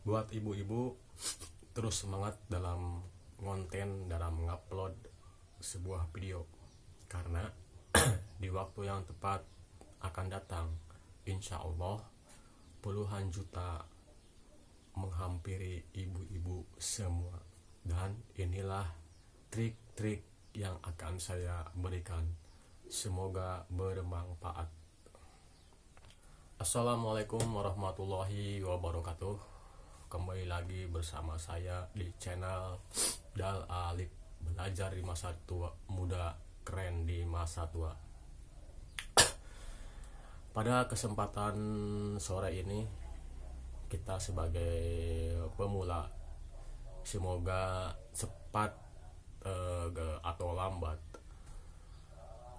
buat ibu-ibu terus semangat dalam konten, dalam mengupload sebuah video, karena di waktu yang tepat akan datang, insya Allah puluhan juta menghampiri ibu-ibu semua. Dan inilah trik-trik yang akan saya berikan, semoga bermanfaat. Assalamualaikum warahmatullahi wabarakatuh. Kembali lagi bersama saya di channel Dal Alif, belajar di masa tua, muda keren di masa tua. Pada kesempatan sore ini, kita sebagai pemula, semoga cepat atau lambat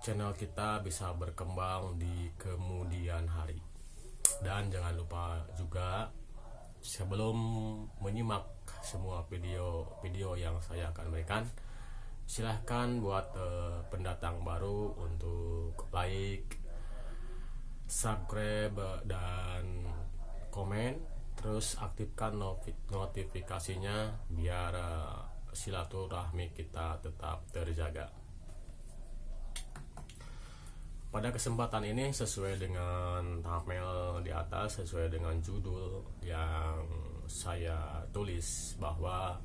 channel kita bisa berkembang di kemudian hari. Dan jangan lupa juga, sebelum menyimak semua video yang saya akan berikan, silahkan buat pendatang baru untuk like, subscribe, dan komen. Terus aktifkan notifikasinya biar silaturahmi kita tetap terjaga. Pada kesempatan ini, sesuai dengan thumbnail di atas, sesuai dengan judul yang saya tulis, bahwa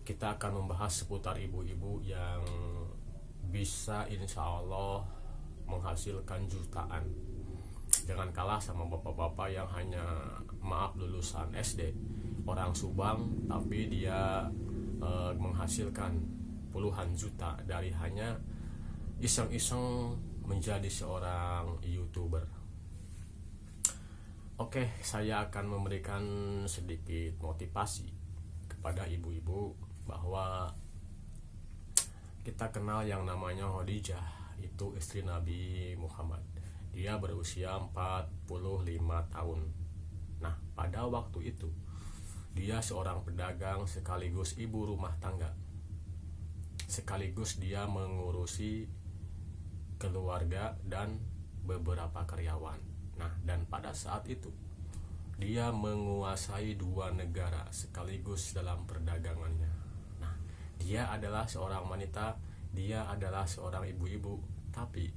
kita akan membahas seputar ibu-ibu yang bisa insya Allah menghasilkan jutaan. Jangan kalah sama bapak-bapak yang hanya lulusan SD, orang Subang, tapi dia menghasilkan puluhan juta dari hanya iseng-iseng menjadi seorang YouTuber. Oke, saya akan memberikan sedikit motivasi kepada ibu-ibu bahwa kita kenal yang namanya Khadijah, itu istri Nabi Muhammad. Dia berusia 45 tahun. Nah, pada waktu itu dia seorang pedagang sekaligus ibu rumah tangga. Sekaligus dia mengurusi keluarga dan beberapa karyawan. Nah, dan pada saat itu dia menguasai 2 negara sekaligus dalam perdagangannya. Nah, dia adalah seorang wanita, dia adalah seorang ibu-ibu, tapi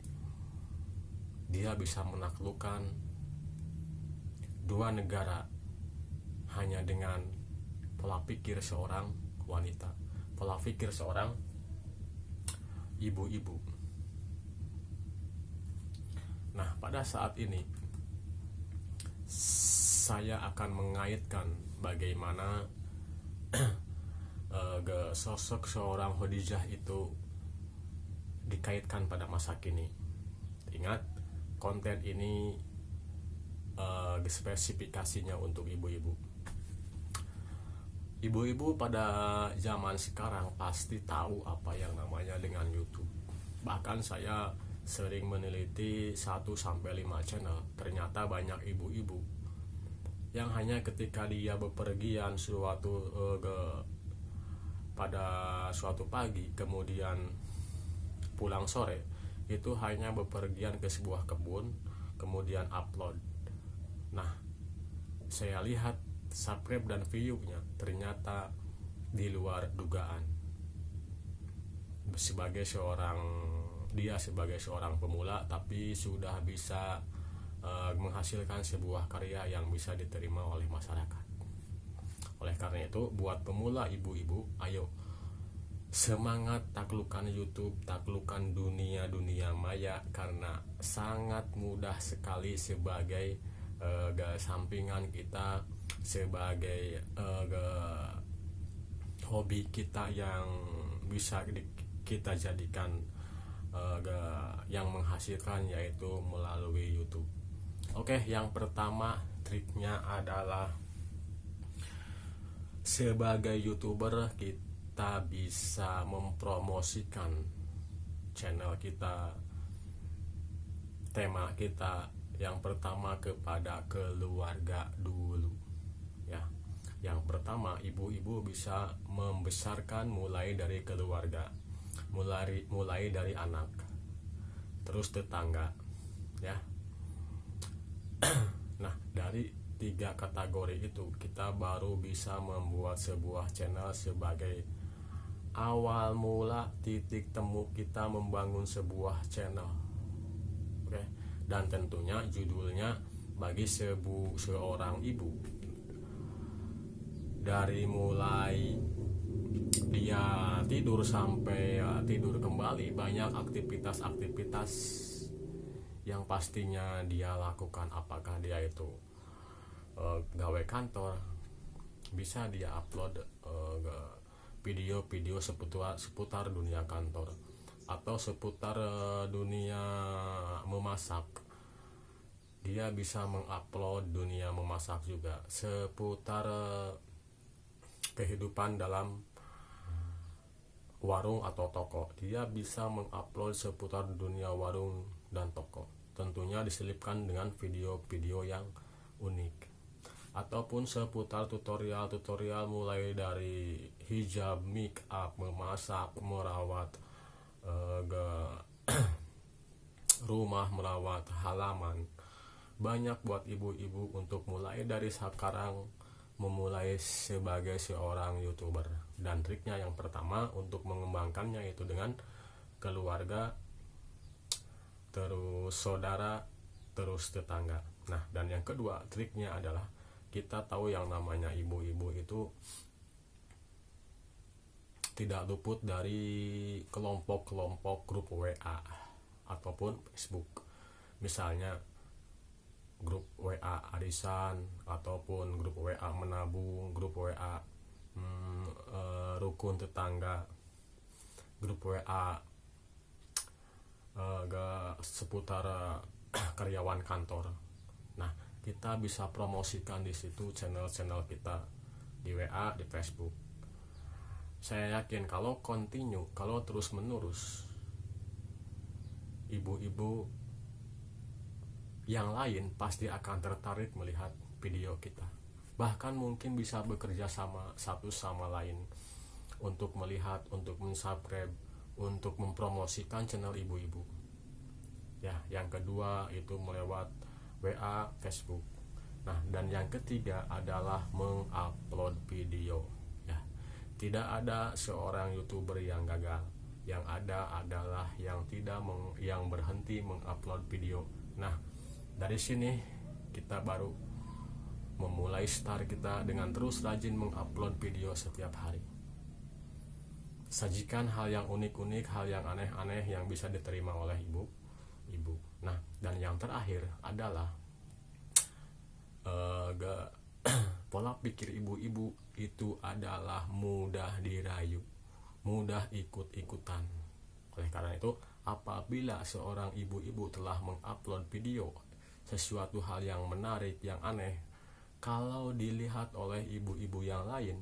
dia bisa menaklukkan 2 negara hanya dengan pola pikir seorang wanita, pola pikir seorang ibu-ibu. Nah, pada saat ini saya akan mengaitkan bagaimana sosok seorang Khadijah itu dikaitkan pada masa kini. Ingat, konten ini spesifikasinya untuk ibu-ibu. Ibu-ibu pada zaman sekarang pasti tahu apa yang namanya dengan YouTube. Bahkan saya sering meneliti 1-5 channel. Ternyata banyak ibu-ibu yang hanya ketika dia bepergian pada suatu pagi, kemudian pulang sore, itu hanya bepergian ke sebuah kebun, kemudian upload. Nah, saya lihat subscribe dan view-nya ternyata di luar dugaan. Dia sebagai seorang pemula, tapi sudah bisa menghasilkan sebuah karya yang bisa diterima oleh masyarakat. Oleh karena itu, buat pemula ibu-ibu, ayo semangat taklukkan YouTube, taklukkan dunia maya, karena sangat mudah sekali sebagai sampingan kita, sebagai hobi kita yang bisa kita jadikan yang menghasilkan, yaitu melalui YouTube. Oke, yang pertama triknya adalah sebagai YouTuber kita bisa mempromosikan channel kita, tema kita yang pertama kepada keluarga dulu ya. Yang pertama, ibu-ibu bisa membesarkan mulai dari keluarga, mulai dari anak, terus tetangga ya. Nah, dari 3 kategori itu kita baru bisa membuat sebuah channel sebagai awal mula titik temu kita membangun sebuah channel. Oke. Dan tentunya judulnya bagi seorang ibu, dari mulai dia tidur sampai tidur kembali, banyak aktivitas-aktivitas yang pastinya dia lakukan. Apakah dia itu gawe kantor, bisa dia upload video-video seputar dunia kantor, atau seputar dunia memasak. Dia bisa mengupload dunia memasak juga, seputar kehidupan dalam warung atau toko. Dia bisa mengupload seputar dunia warung dan toko, tentunya diselipkan dengan video-video yang unik, ataupun seputar tutorial mulai dari hijab, make up, memasak, merawat rumah, merawat halaman. Banyak buat ibu-ibu untuk mulai dari sekarang memulai sebagai seorang YouTuber. Dan triknya yang pertama untuk mengembangkannya itu dengan keluarga, terus saudara, terus tetangga. Nah, dan yang kedua triknya adalah kita tahu yang namanya ibu-ibu itu tidak luput dari kelompok-kelompok grup WA ataupun Facebook. Misalnya grup WA arisan, ataupun grup WA menabung, grup WA rukun tetangga, grup WA seputar karyawan kantor. Nah, kita bisa promosikan di situ channel-channel kita di WA, di Facebook. Saya yakin kalau terus menerus, ibu-ibu yang lain pasti akan tertarik melihat video kita. Bahkan mungkin bisa bekerja sama satu sama lain untuk melihat, untuk mensubscribe, untuk mempromosikan channel ibu-ibu. Ya, yang kedua itu melewat WA, Facebook. Nah, dan yang ketiga adalah mengupload video. Ya, tidak ada seorang YouTuber yang gagal. Yang ada adalah yang berhenti mengupload video. Nah, dari sini kita baru memulai start kita dengan terus rajin mengupload video setiap hari. Sajikan hal yang unik-unik, hal yang aneh-aneh yang bisa diterima oleh ibu. Nah, dan yang terakhir adalah pola pikir ibu-ibu itu adalah mudah dirayu, mudah ikut-ikutan. Oleh karena itu, apabila seorang ibu-ibu telah mengupload video sesuatu hal yang menarik, yang aneh, kalau dilihat oleh ibu-ibu yang lain,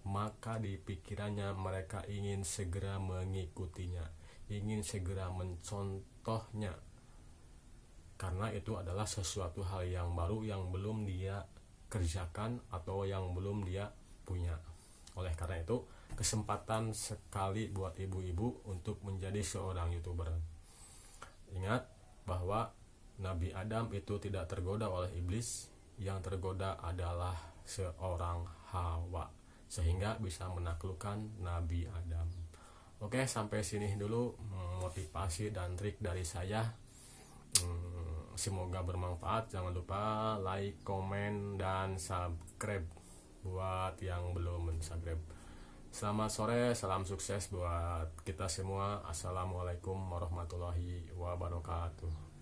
maka di pikirannya mereka ingin segera mengikutinya, ingin segera mencontohnya, karena itu adalah sesuatu hal yang baru yang belum dia kerjakan atau yang belum dia punya. Oleh karena itu, kesempatan sekali buat ibu-ibu untuk menjadi seorang YouTuber. Ingat bahwa Nabi Adam itu tidak tergoda oleh iblis, yang tergoda adalah seorang Hawa, sehingga bisa menaklukkan Nabi Adam. Oke, sampai sini dulu motivasi dan trik dari saya. Semoga bermanfaat. Jangan lupa like, komen, dan subscribe buat yang belum mensubscribe. Selamat sore, salam sukses buat kita semua. Assalamualaikum warahmatullahi wabarakatuh.